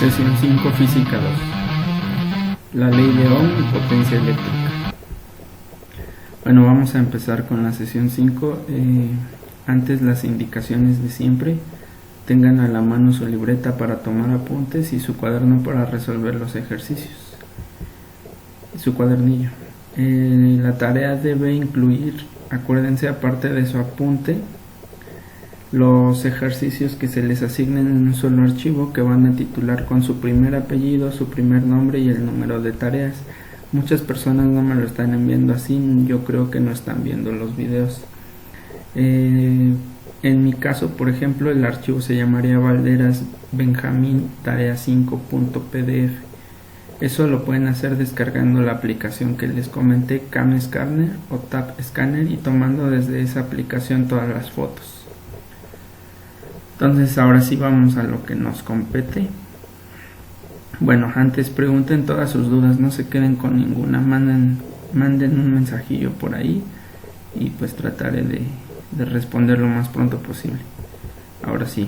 Sesión 5, Física 2. La ley de Ohm y potencia eléctrica. Bueno, vamos a empezar con la sesión 5. Antes, las indicaciones de siempre. Tengan a la mano su libreta para tomar apuntes y su cuaderno para resolver los ejercicios. Su cuadernillo. La tarea debe incluir, acuérdense, aparte de su apunte, los ejercicios que se les asignen en un solo archivo, que van a titular con su primer apellido, su primer nombre y el número de tareas. Muchas personas no me lo están enviando así, yo creo que no están viendo los videos. En mi caso, por ejemplo, el archivo se llamaría Valderas Benjamín Tarea 5.pdf. Eso lo pueden hacer descargando la aplicación que les comenté, Cam Scanner o Tap Scanner, y tomando desde esa aplicación todas las fotos. Entonces ahora sí vamos a lo que nos compete. Bueno, antes pregunten todas sus dudas, no se queden con ninguna, manden un mensajillo por ahí y pues trataré de responder lo más pronto posible. Ahora sí,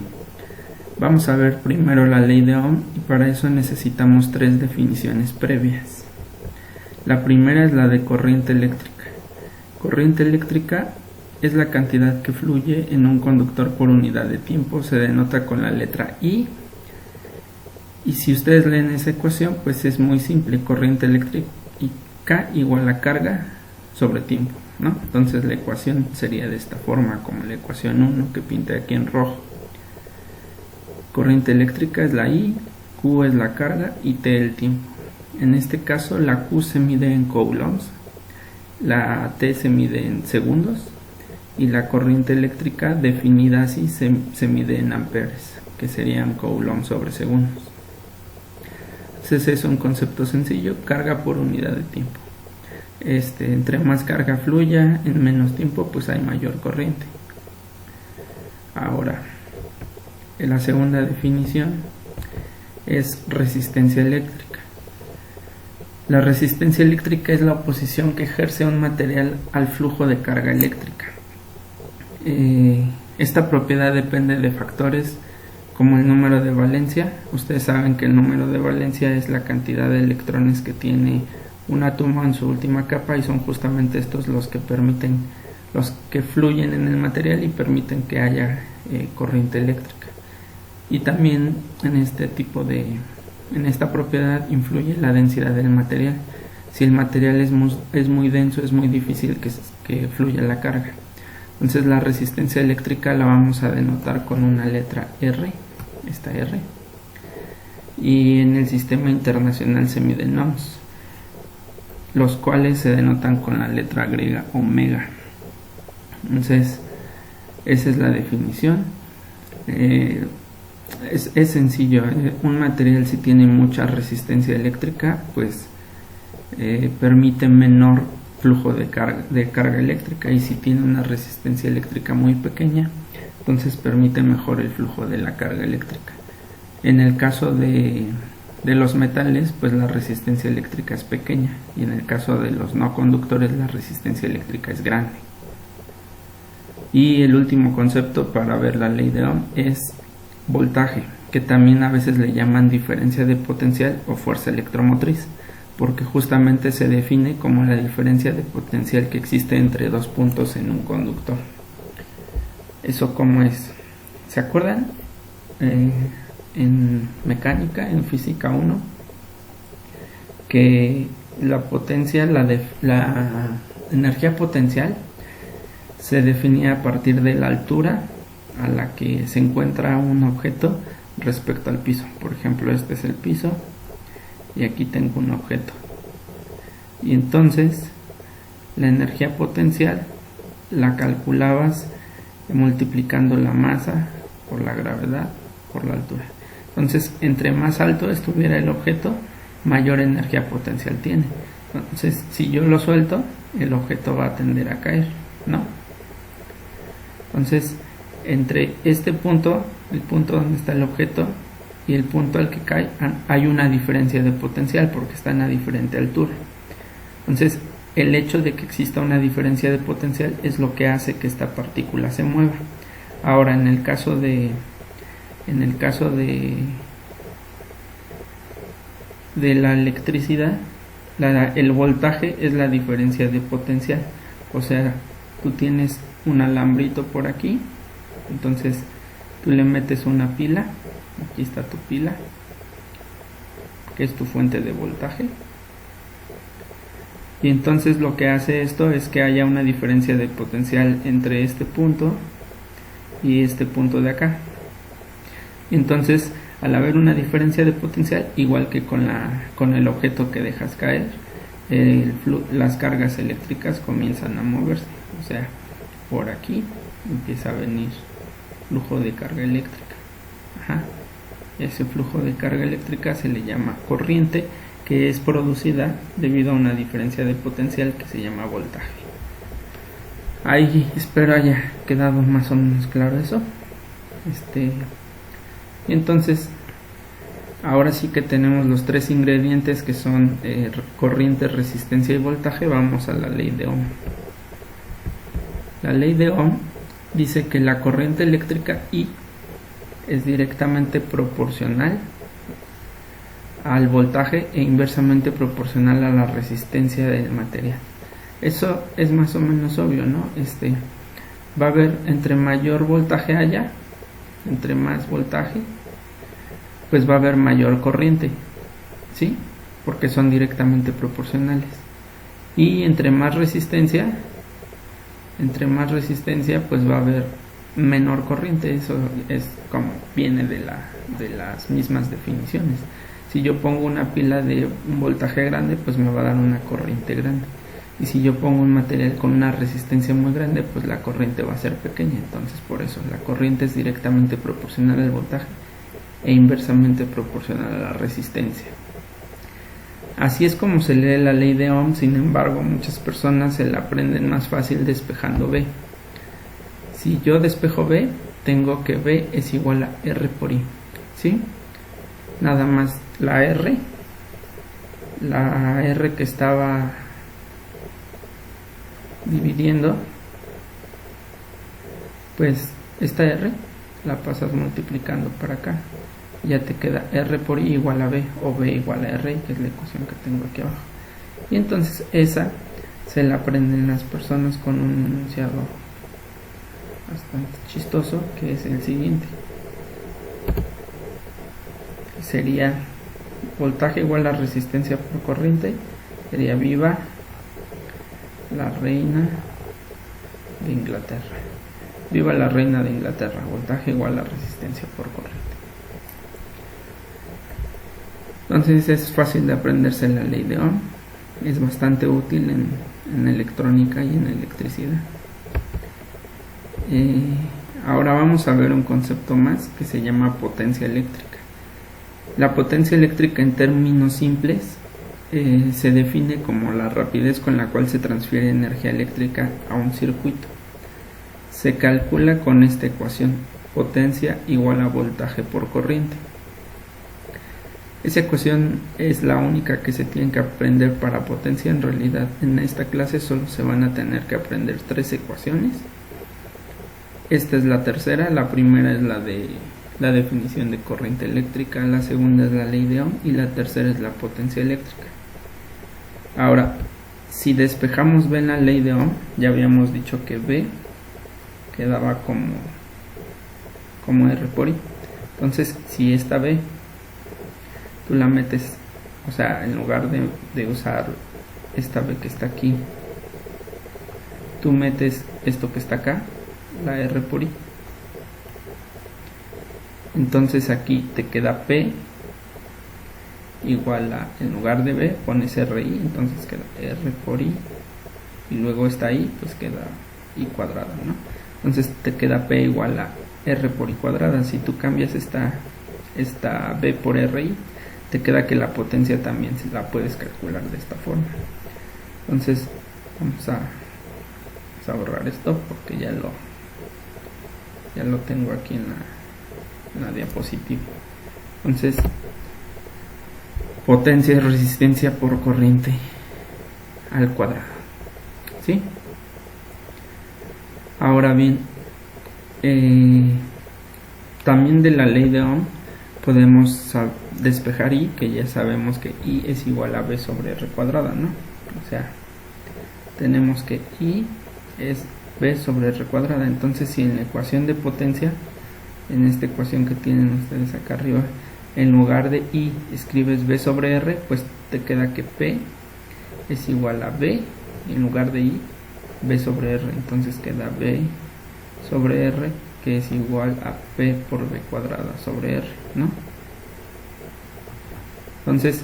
vamos a ver primero la ley de Ohm, y para eso necesitamos 3 definiciones previas. La primera es la de corriente eléctrica. Corriente eléctrica es la cantidad que fluye en un conductor por unidad de tiempo, se denota con la letra I. Y si ustedes leen esa ecuación, pues es muy simple: corriente eléctrica igual a carga sobre tiempo, ¿no? Entonces la ecuación sería de esta forma, como la ecuación 1 que pinté aquí en rojo. Corriente eléctrica es la I, Q es la carga y T el tiempo. En este caso la Q se mide en coulombs, la T se mide en segundos, y la corriente eléctrica definida así se mide en amperes, que serían coulombs sobre segundos. Entonces es un concepto sencillo: carga por unidad de tiempo. Entre más carga fluya en menos tiempo, pues hay mayor corriente. Ahora, la segunda definición es resistencia eléctrica. La resistencia eléctrica es la oposición que ejerce un material al flujo de carga eléctrica. Esta propiedad depende de factores como el número de valencia. Ustedes saben que el número de valencia es la cantidad de electrones que tiene un átomo en su última capa, y son justamente estos los que fluyen en el material y permiten que haya corriente eléctrica. Y también en esta propiedad influye la densidad del material. Si el material es muy denso, es muy difícil que fluya la carga. Entonces la resistencia eléctrica la vamos a denotar con una letra R, esta R, y en el sistema internacional se miden ohms, los cuales se denotan con la letra griega omega. Entonces esa es la definición. Es sencillo. Un material, si tiene mucha resistencia eléctrica, pues permite menor flujo de carga eléctrica, y si tiene una resistencia eléctrica muy pequeña, entonces permite mejor el flujo de la carga eléctrica. En el caso de los metales, pues la resistencia eléctrica es pequeña, y en el caso de los no conductores la resistencia eléctrica es grande. Y el último concepto para ver la ley de Ohm es voltaje, que también a veces le llaman diferencia de potencial o fuerza electromotriz, porque justamente se define como la diferencia de potencial que existe entre dos puntos en un conductor. ¿Eso cómo es? ¿Se acuerdan? En mecánica, en física 1, que la energía potencial se definía a partir de la altura a la que se encuentra un objeto respecto al piso. Por ejemplo, este es el piso y aquí tengo un objeto, y entonces la energía potencial la calculabas multiplicando la masa por la gravedad por la altura. Entonces, entre más alto estuviera el objeto, mayor energía potencial tiene. Entonces, si yo lo suelto, el objeto va a tender a caer, ¿no? Entonces, entre este punto, el punto donde está el objeto, y el punto al que cae, hay una diferencia de potencial porque están a diferente altura. Entonces el hecho de que exista una diferencia de potencial es lo que hace que esta partícula se mueva. Ahora, en el caso de de la electricidad, el voltaje es la diferencia de potencial. O sea, tú tienes un alambrito por aquí, entonces tú le metes una pila, aquí está tu pila, que es tu fuente de voltaje, y entonces lo que hace esto es que haya una diferencia de potencial entre este punto y este punto de acá. Entonces, al haber una diferencia de potencial, igual que con el objeto que dejas caer, las cargas eléctricas comienzan a moverse. O sea, por aquí empieza a venir flujo de carga eléctrica. Ese flujo de carga eléctrica se le llama corriente, que es producida debido a una diferencia de potencial que se llama voltaje. Ahí espero haya quedado más o menos claro eso. Entonces, ahora sí que tenemos los tres ingredientes que son corriente, resistencia y voltaje. Vamos a la ley de Ohm. La ley de Ohm dice que la corriente eléctrica I es directamente proporcional al voltaje e inversamente proporcional a la resistencia del material. Eso es más o menos obvio, ¿no? Va a haber, entre mayor voltaje haya, entre más voltaje, pues va a haber mayor corriente, ¿sí? Porque son directamente proporcionales. Y entre más resistencia, pues va a haber menor corriente. Eso es como viene de las mismas definiciones. Si yo pongo una pila de un voltaje grande, pues me va a dar una corriente grande. Y si yo pongo un material con una resistencia muy grande, pues la corriente va a ser pequeña. Entonces, por eso la corriente es directamente proporcional al voltaje e inversamente proporcional a la resistencia. Así es como se lee la ley de Ohm. Sin embargo, muchas personas se la aprenden más fácil despejando B. Si yo despejo B, tengo que B es igual a R por I, ¿sí? Nada más la R que estaba dividiendo, pues esta R la pasas multiplicando para acá, ya te queda R por I igual a B, o B igual a R, que es la ecuación que tengo aquí abajo. Y entonces esa se la aprenden las personas con un enunciado bastante chistoso, que es el siguiente. Sería voltaje igual a resistencia por corriente, sería viva la reina de Inglaterra. Viva la reina de Inglaterra. Voltaje igual a resistencia por corriente. Entonces es fácil de aprenderse la ley de Ohm. Es bastante útil en electrónica y en electricidad. Ahora vamos a ver un concepto más que se llama potencia eléctrica. La potencia eléctrica, en términos simples, se define como la rapidez con la cual se transfiere energía eléctrica a un circuito. Se calcula con esta ecuación: potencia igual a voltaje por corriente. Esa ecuación es la única que se tiene que aprender para potencia. En realidad, en esta clase solo se van a tener que aprender 3 ecuaciones. Esta es la tercera. La primera es la de la definición de corriente eléctrica, la segunda es la ley de Ohm y la tercera es la potencia eléctrica. Ahora, si despejamos B en la ley de Ohm, ya habíamos dicho que B quedaba como R por I. Entonces, si esta B tú la metes, o sea, en lugar de usar esta B que está aquí, tú metes esto que está acá, la R por I. Entonces aquí te queda P igual a, en lugar de B pones RI, entonces queda R por I, y luego esta I pues queda I cuadrada, ¿no? Entonces te queda P igual a R por I cuadrada. Si tú cambias esta B por RI, te queda que la potencia también se la puedes calcular de esta forma. Entonces vamos a borrar esto porque ya lo tengo aquí en la diapositiva. Entonces, potencia y resistencia por corriente al cuadrado, ¿sí? Ahora bien, también de la ley de Ohm podemos despejar y, que ya sabemos que y es igual a b sobre r cuadrada, ¿no? O sea, tenemos que y es b sobre r cuadrada. Entonces, si en la ecuación de potencia, en esta ecuación que tienen ustedes acá arriba, en lugar de i escribes b sobre r, pues te queda que p es igual a b, y en lugar de i, b sobre r. Entonces queda b sobre r, que es igual a p por b cuadrada sobre r, ¿no? Entonces,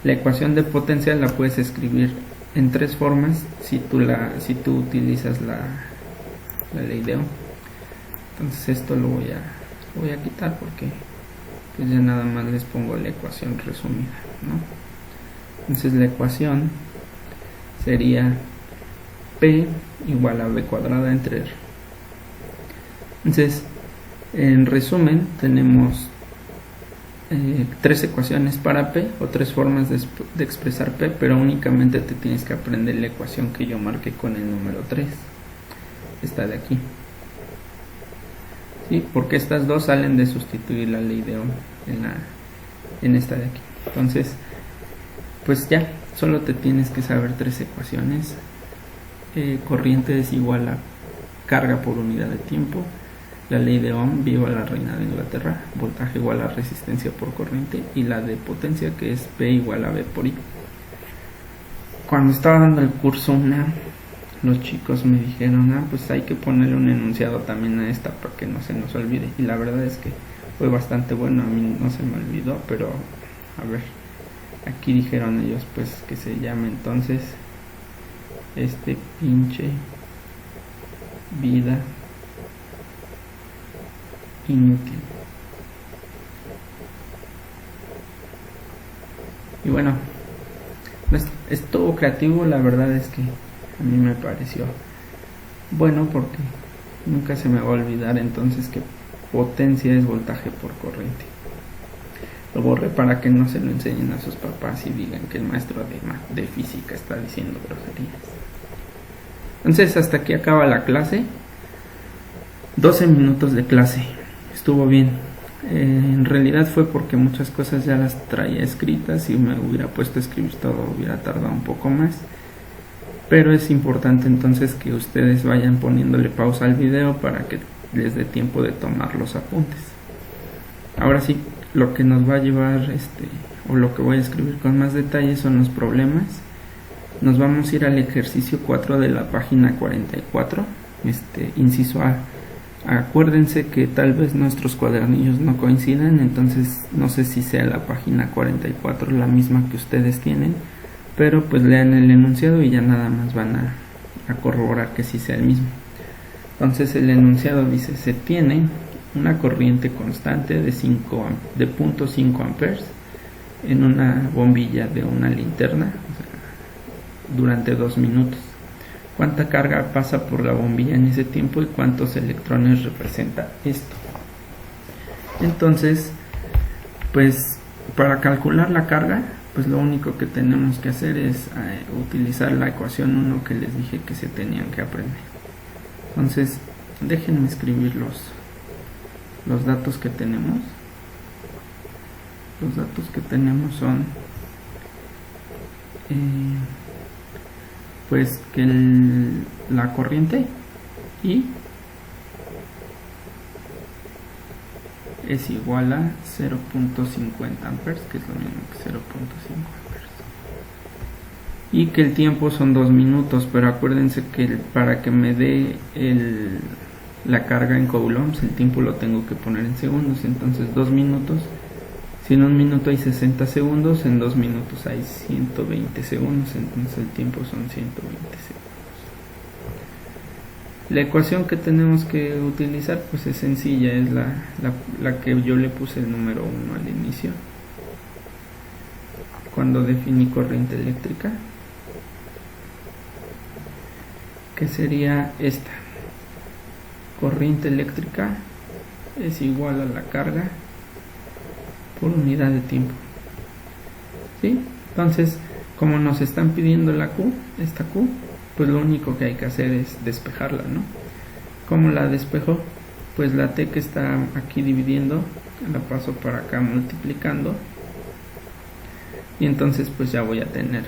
la ecuación de potencia la puedes escribir en tres formas si tú utilizas la ley de Ohm. Entonces esto lo voy a quitar porque pues ya nada más les pongo la ecuación resumida, ¿no? Entonces la ecuación sería P igual a B cuadrada entre R. Entonces, en resumen, tenemos tres ecuaciones para P, o tres formas de expresar P, pero únicamente te tienes que aprender la ecuación que yo marqué con el número 3, esta de aquí. ¿Sí? Porque estas dos salen de sustituir la ley de Ohm en esta de aquí. Entonces, pues ya, solo te tienes que saber tres ecuaciones. Corriente es igual a carga por unidad de tiempo. La ley de Ohm, viva la reina de Inglaterra. Voltaje igual a resistencia por corriente. Y la de potencia, que es P igual a V por I. Cuando estaba dando el curso los chicos me dijeron, pues hay que ponerle un enunciado también a esta para que no se nos olvide. Y la verdad es que fue bastante bueno, a mí no se me olvidó, pero a ver, aquí dijeron ellos pues que se llame entonces este pinche vida inútil. Y bueno, estuvo creativo, la verdad es que a mí me pareció bueno porque nunca se me va a olvidar entonces que potencia es voltaje por corriente. Lo borré para que no se lo enseñen a sus papás y digan que el maestro de física está diciendo groserías. Entonces hasta aquí acaba la clase. 12 minutos de clase, estuvo bien. En realidad fue porque muchas cosas ya las traía escritas y me hubiera puesto a escribir todo hubiera tardado un poco más. Pero es importante entonces que ustedes vayan poniéndole pausa al video para que les dé tiempo de tomar los apuntes. Ahora sí, lo que nos va a llevar o lo que voy a escribir con más detalle son los problemas. Nos vamos a ir al ejercicio 4 de la página 44, inciso A. Acuérdense que tal vez nuestros cuadernillos no coincidan, entonces no sé si sea la página 44 la misma que ustedes tienen, pero pues lean el enunciado y ya nada más van a corroborar que sí sea el mismo. Entonces el enunciado dice: se tiene una corriente constante de 0.5 amperes en una bombilla de una linterna, durante 2 minutos. ¿Cuánta carga pasa por la bombilla en ese tiempo y cuántos electrones representa esto? Entonces, pues para calcular la carga, pues lo único que tenemos que hacer es utilizar la ecuación 1 que les dije que se tenían que aprender. Entonces, déjenme escribir los datos que tenemos. Los datos que tenemos son pues que la corriente I es igual a 0.50 amperes, que es lo mismo que 0.5 amperes, y que el tiempo son 2 minutos, pero acuérdense que para que me dé la carga en coulombs, el tiempo lo tengo que poner en segundos. Entonces 2 minutos, si en 1 minuto hay 60 segundos, en 2 minutos hay 120 segundos, entonces el tiempo son 120 segundos. La ecuación que tenemos que utilizar pues es sencilla, es la que yo le puse el número 1 al inicio, cuando definí corriente eléctrica, que sería esta: corriente eléctrica es igual a la carga por unidad de tiempo. ¿Sí? Entonces, como nos están pidiendo esta Q, pues lo único que hay que hacer es despejarla, ¿no? ¿Cómo la despejo? Pues la T que está aquí dividiendo, la paso para acá multiplicando, y entonces pues ya voy a tener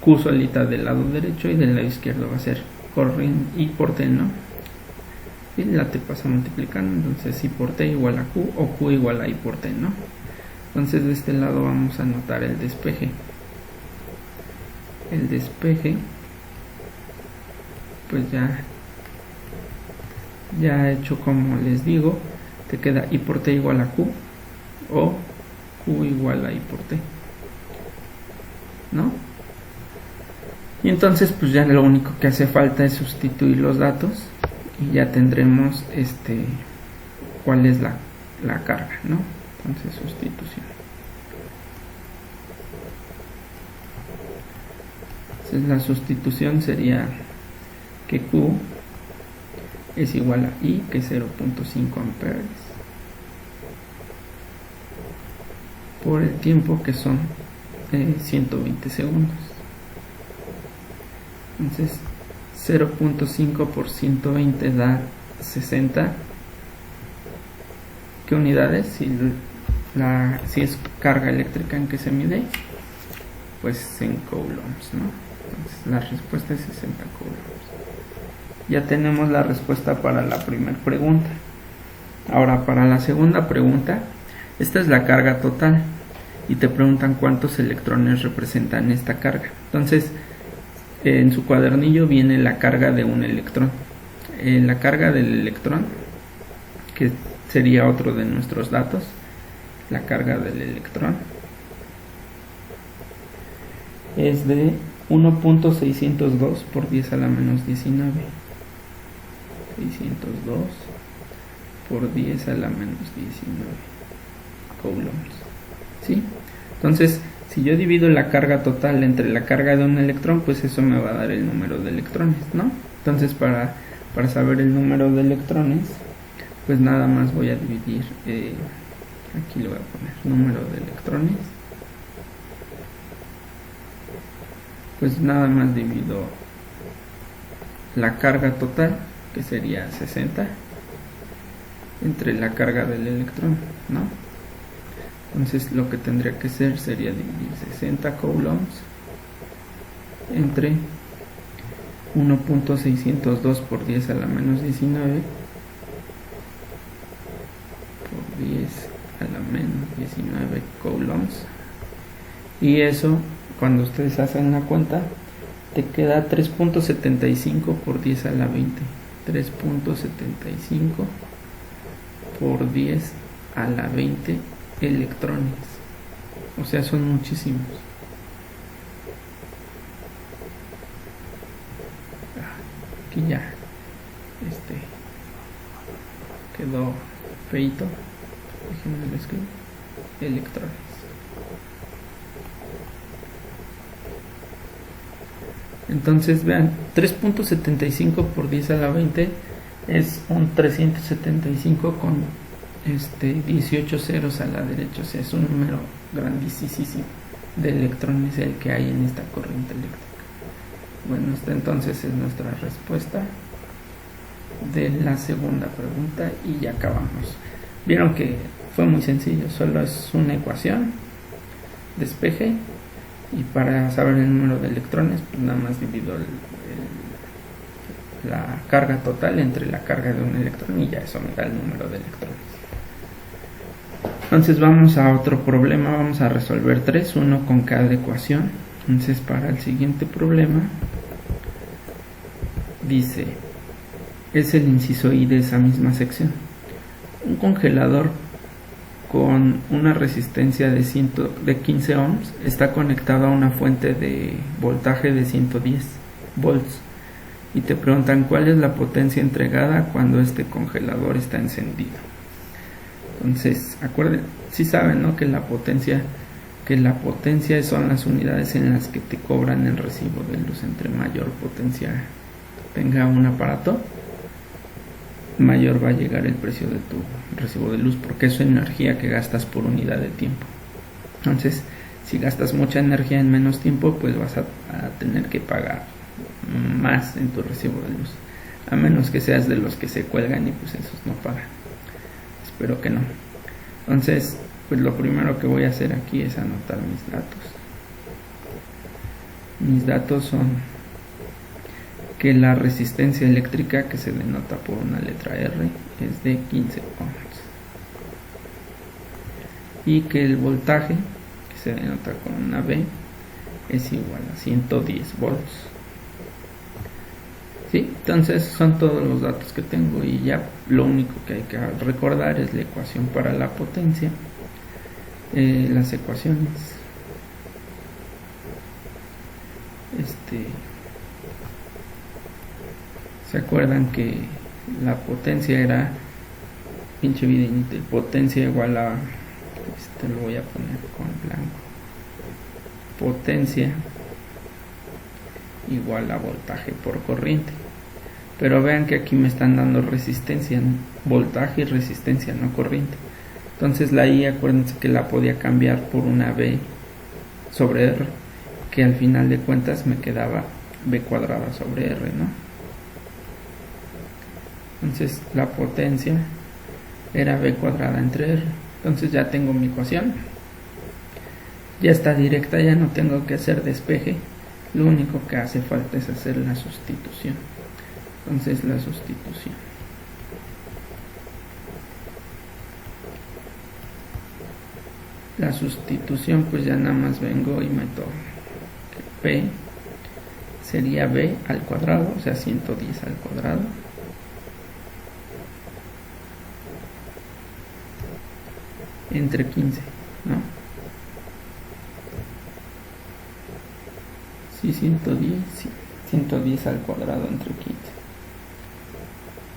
Q solita del lado derecho y del lado izquierdo va a ser corriente I por T, ¿no? Y la T pasa multiplicando, entonces I por T igual a Q o Q igual a I por T, ¿no? Entonces de este lado vamos a anotar el despeje. El despeje pues ya hecho como les digo, te queda I por T igual a Q o Q igual a I por T, ¿no? Y entonces pues ya lo único que hace falta es sustituir los datos y ya tendremos cuál es la carga, ¿no? Entonces sustitución. Entonces la sustitución sería que Q es igual a I, que es 0.5 amperes, por el tiempo que son 120 segundos. Entonces 0.5 por 120 da 60. ¿Qué unidades? Si es carga eléctrica en que se mide, pues en coulombs, ¿no? Entonces la respuesta es 60 coulombs. Ya tenemos la respuesta para la primera pregunta. Ahora para la segunda pregunta, esta es la carga total y te preguntan cuántos electrones representan esta carga. Entonces en su cuadernillo viene la carga de un electrón. La carga del electrón, que sería otro de nuestros datos, la carga del electrón es de 1.602 por 10 a la menos 19. 602 por 10 a la menos 19 coulombs, ¿sí? Entonces si yo divido la carga total entre la carga de un electrón, pues eso me va a dar el número de electrones, ¿no? Entonces para saber el número de electrones, pues nada más voy a dividir, aquí le voy a poner número de electrones, pues nada más divido la carga total, que sería 60, entre la carga del electrón, ¿no? Entonces lo que tendría que hacer sería dividir 60 coulombs entre 1.602 por 10 a la menos 19 por 10 a la menos 19 coulombs, y eso, cuando ustedes hacen la cuenta, te queda 3.75 por 10 a la 20. 3.75 por 10 a la 20 electrones. O sea, son muchísimos. Aquí ya quedó feito. Déjenme lo escribir. Electrones. Entonces vean, 3.75 por 10 a la 20 es un 375 con 18 ceros a la derecha. O sea, es un número grandísimo de electrones el que hay en esta corriente eléctrica. Bueno, esta entonces es nuestra respuesta de la segunda pregunta y ya acabamos. Vieron que fue muy sencillo, solo es una ecuación, despeje, y para saber el número de electrones, pues nada más divido la carga total entre la carga de un electrón y ya eso me da el número de electrones. Entonces vamos a otro problema, vamos a resolver 3, uno con cada ecuación. Entonces para el siguiente problema dice, es el inciso I de esa misma sección. Un congelador con una resistencia de 15 ohms está conectado a una fuente de voltaje de 110 volts y te preguntan cuál es la potencia entregada cuando este congelador está encendido. Entonces, acuérdense, sí saben, ¿no?, que la potencia son las unidades en las que te cobran el recibo de luz. Entre mayor potencia tenga un aparato, mayor va a llegar el precio de tu recibo de luz, porque es energía que gastas por unidad de tiempo. Entonces, si gastas mucha energía en menos tiempo, pues vas a tener que pagar más en tu recibo de luz, a menos que seas de los que se cuelgan y pues esos no pagan. Espero que no. Entonces, pues lo primero que voy a hacer aquí es anotar mis datos. Mis datos son que la resistencia eléctrica, que se denota por una letra R, es de 15 ohms. Y que el voltaje, que se denota con una V, es igual a 110 volts. ¿Sí? Entonces son todos los datos que tengo, y ya lo único que hay que recordar es la ecuación para la potencia. Las ecuaciones. ¿Se acuerdan que la potencia era pinche vida inútil? Potencia igual a, lo voy a poner con blanco, potencia igual a voltaje por corriente. Pero vean que aquí me están dando resistencia, voltaje y resistencia, no corriente. Entonces la I, acuérdense que la podía cambiar por una V sobre R, que al final de cuentas me quedaba V cuadrada sobre R, ¿no? Entonces la potencia era V cuadrada entre R. Entonces ya tengo mi ecuación. Ya está directa, ya no tengo que hacer despeje. Lo único que hace falta es hacer la sustitución. Entonces la sustitución. La sustitución, pues ya nada más vengo y meto que P sería V al cuadrado, o sea 110 al cuadrado, entre 15, ¿no? Sí, 110, sí, 110 al cuadrado entre 15.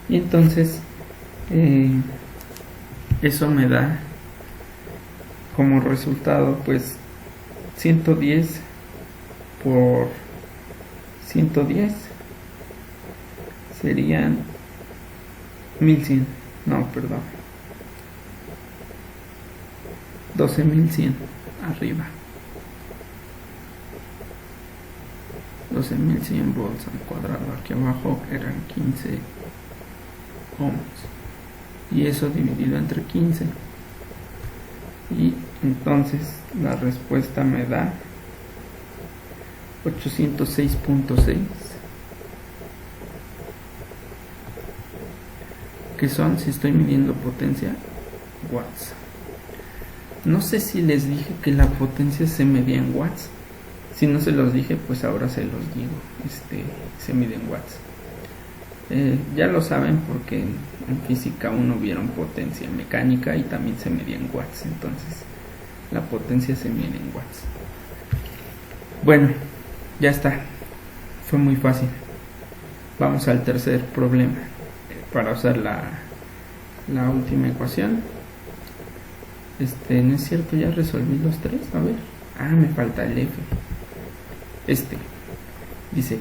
Y entonces eso me da como resultado, pues 110 por 110 serían 1100, no, perdón, 12100 arriba, 12100 volts al cuadrado. Aquí abajo eran 15 ohms, y eso dividido entre 15, y entonces la respuesta me da 806.6, que son, si estoy midiendo potencia, watts. No sé si les dije que la potencia se medía en watts. Si no se los dije, pues ahora se los digo. Se mide en watts. Ya lo saben porque en física 1 vieron potencia mecánica y también se medía en watts. Entonces la potencia se mide en watts. Bueno, ya está. Fue muy fácil. Vamos al tercer problema. Para usar la última ecuación. No es cierto, ya resolví los tres. A ver. Me falta el F. Dice,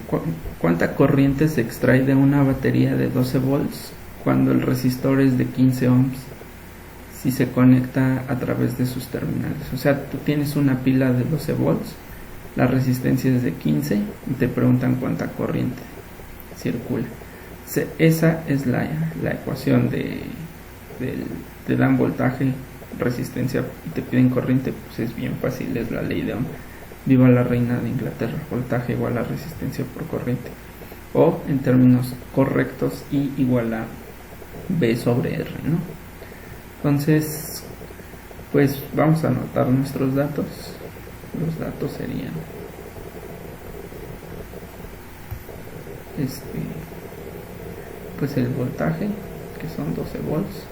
¿cuánta corriente se extrae de una batería de 12 volts cuando el resistor es de 15 ohms si se conecta a través de sus terminales? O sea, tú tienes una pila de 12 volts, la resistencia es de 15 y te preguntan cuánta corriente circula. Esa es la ecuación te dan voltaje, resistencia y te piden corriente. Pues es bien fácil, es la ley de Ohm. Viva la reina de Inglaterra. Voltaje igual a resistencia por corriente, o en términos correctos, I igual a V sobre R, ¿no? Entonces, pues vamos a anotar nuestros datos. Los datos serían pues el voltaje, que son 12 volts,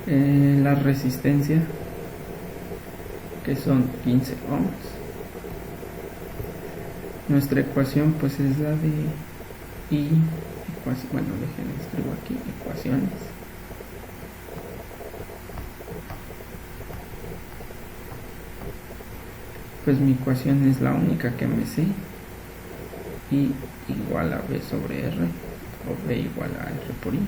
la resistencia, que son 15 ohms. Nuestra ecuación pues es la de I, bueno, déjenme escribo aquí, ecuaciones. Pues mi ecuación es la única que me sé, I igual a V sobre R, o V igual a R por I.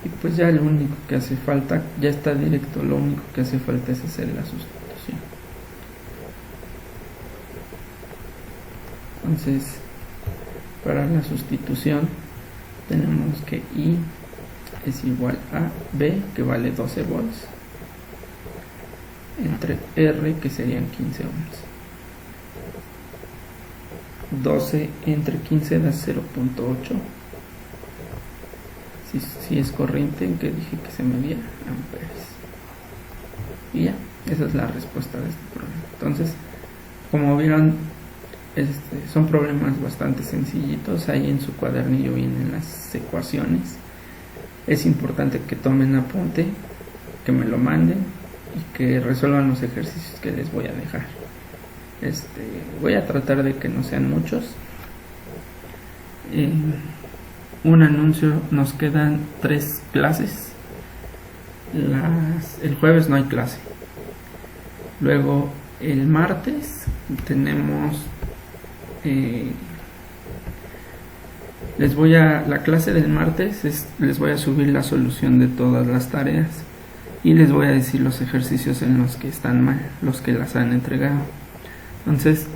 Y pues ya lo único que hace falta, ya está directo, lo único que hace falta es hacer la sustitución. Entonces, para la sustitución tenemos que I es igual a B, que vale 12 volts, entre R, que serían 15 ohms. 12 entre 15 da 0.8. Si es corriente, en que dije que se medía, amperes. Y ya, esa es la respuesta de este problema. Entonces, como vieron, son problemas bastante sencillitos. Ahí en su cuadernillo vienen las ecuaciones. Es importante que tomen apunte, que me lo manden y que resuelvan los ejercicios que les voy a dejar. Voy a tratar de que no sean muchos. Un anuncio: nos quedan 3 clases. El jueves no hay clase. Luego el martes tenemos la clase del martes les voy a subir la solución de todas las tareas y les voy a decir los ejercicios en los que están mal, los que las han entregado. Entonces,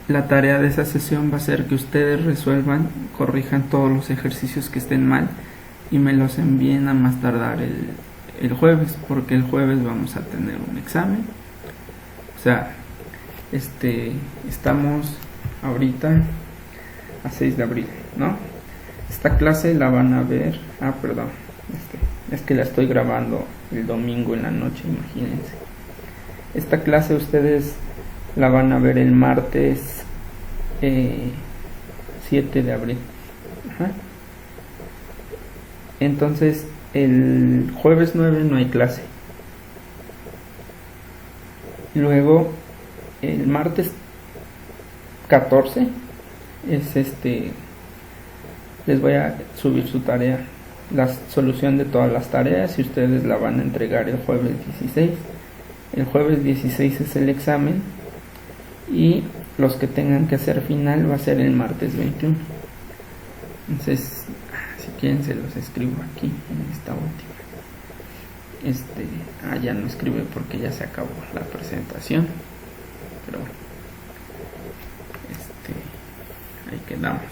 la tarea de esa sesión va a ser que ustedes resuelvan, corrijan todos los ejercicios que estén mal y me los envíen a más tardar el jueves, porque el jueves vamos a tener un examen. O sea, estamos ahorita a 6 de abril, ¿no? Esta clase la van a ver, es que la estoy grabando el domingo en la noche, imagínense. Esta clase ustedes la van a ver el martes 7 de abril. Ajá. Entonces, el jueves 9 no hay clase. Luego, el martes 14 les voy a subir su tarea, la solución de todas las tareas, y ustedes la van a entregar el jueves 16. El jueves 16 es el examen y los que tengan que hacer final va a ser el martes 21. Entonces, si quieren se los escribo aquí en esta última. Ya no escribe porque ya se acabó la presentación, pero bueno, ahí quedamos.